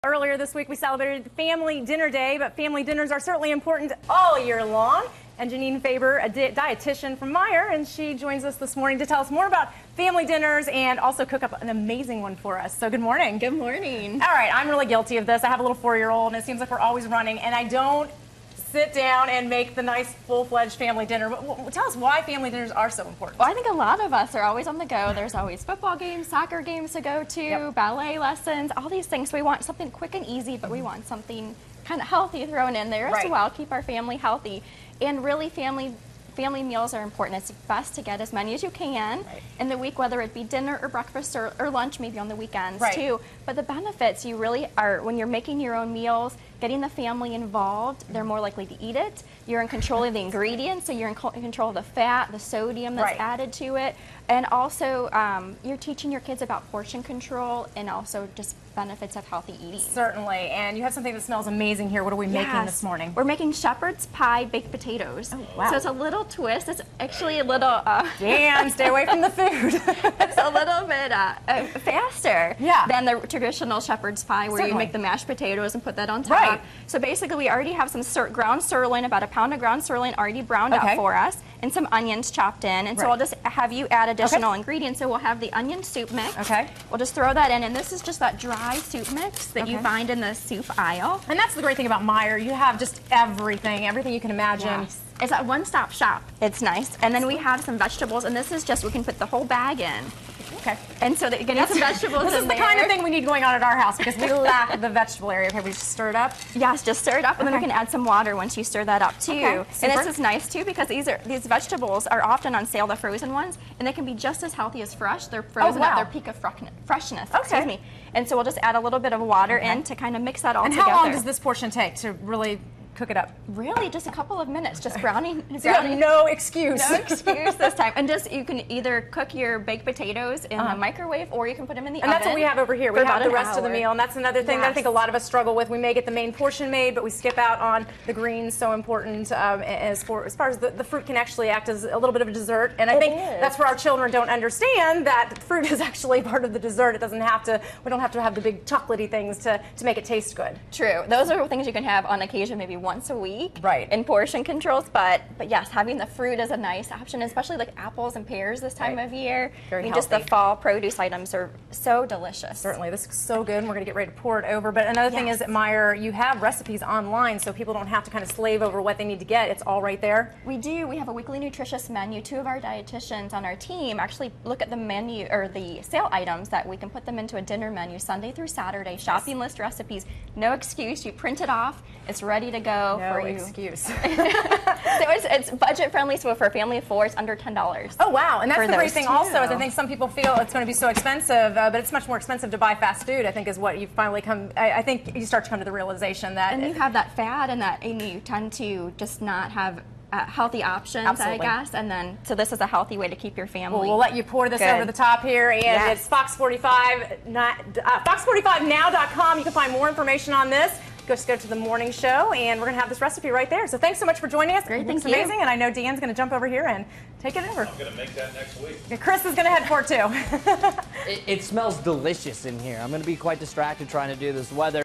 Earlier this week, we celebrated Family Dinner Day, but family dinners are certainly important all year long. And Janine Faber, a dietitian from Meijer, and she joins us this morning to tell us more about family dinners and also cook up an amazing one for us. So good morning. Good morning. All right, I'm really guilty of this. I have a little 4-year-old, and it seems like we're always running, and I don't sit down and make the nice full-fledged family dinner. Tell us why family dinners are so important. Well, I think a lot of us are always on the go. There's always football games, soccer games to go to, ballet lessons, all these things. So we want something quick and easy, but we want something kind of healthy thrown in there as well, keep our family healthy. And really family meals are important. It's best to get as many as you can in the week, whether it be dinner or breakfast or lunch, maybe on the weekends too. But the benefits, you really are, when you're making your own meals, getting the family involved, they're more likely to eat it. You're in control of the ingredients, so you're in control of the fat, the sodium that's added to it. And also, you're teaching your kids about portion control and also just benefits of healthy eating. Certainly. And you have something that smells amazing here. What are we making this morning? We're making Shepard's Pie Baked Potatoes. Oh, wow. So it's a little twist. It's actually a little... Dan, stay away from the food. It's a little bit faster than the traditional Shepherd's pie where you make the mashed potatoes and put that on top. So basically we already have some ground sirloin, about a pound of ground sirloin already browned out for us, and some onions chopped in. And so I'll just have you add additional ingredients. So we'll have the onion soup mix. We'll just throw that in, and this is just that dry soup mix that you find in the soup aisle. And that's the great thing about Meijer. You have just everything you can imagine. It's a one-stop shop. It's nice. And then we have some vegetables, and this is just, we can put the whole bag in. And so that you're getting some vegetables in there. This is the kind of thing we need going on at our house because we lack the vegetable area. Okay, we just stir it up? Yes, just stir it up, and then we can add some water once you stir that up too. And this is nice too because these vegetables are often on sale, the frozen ones, and they can be just as healthy as fresh. They're frozen at their peak of freshness. Excuse me. And so we'll just add a little bit of water in to kind of mix that all together. And how long does this portion take to really cook it up? Really, just a couple of minutes, just browning. So you have no excuse. No excuse this time. And just, you can either cook your baked potatoes in the microwave, or you can put them in the oven. And that's what we have over here. We have the rest of the meal, and that's another thing that I think a lot of us struggle with. We may get the main portion made, but we skip out on the greens, so important as far as the fruit can actually act as a little bit of a dessert. And I think that's where our children don't understand that fruit is actually part of the dessert. It doesn't have to, we don't have to have the big chocolatey things to make it taste good. True. Those are things you can have on occasion, maybe once a week in portion controls, but yes, having the fruit is a nice option, especially like apples and pears this time of year. Very healthy. Just the fall produce items are so delicious. Certainly. This is so good, and we're going to get ready to pour it over. But another thing is at Meijer, you have recipes online, so people don't have to kind of slave over what they need to get. It's all right there. We do. We have a weekly nutritious menu. 2 of our dietitians on our team actually look at the menu, or the sale items, that we can put them into a dinner menu Sunday through Saturday. Shopping list recipes. No excuse. You print it off. It's ready to go for you. No excuse. So it's budget friendly, so for a family of 4, it's under $10. Oh wow, and that's the great thing also is I think some people feel it's going to be so expensive, but it's much more expensive to buy fast food, I think, is what you finally come, I think you start to come to the realization that... And you have that fat, and you tend to just not have healthy options, I guess, and then, so this is a healthy way to keep your family. Well, we'll let you pour this over the top here, and it's fox45now.com. You can find more information on this. Just go to the morning show, and we're going to have this recipe right there. So thanks so much for joining us. Great, it's amazing, and I know Dan's going to jump over here and take it over. I'm going to make that next week. And Chris is going to head for it too. It smells delicious in here. I'm going to be quite distracted trying to do this weather.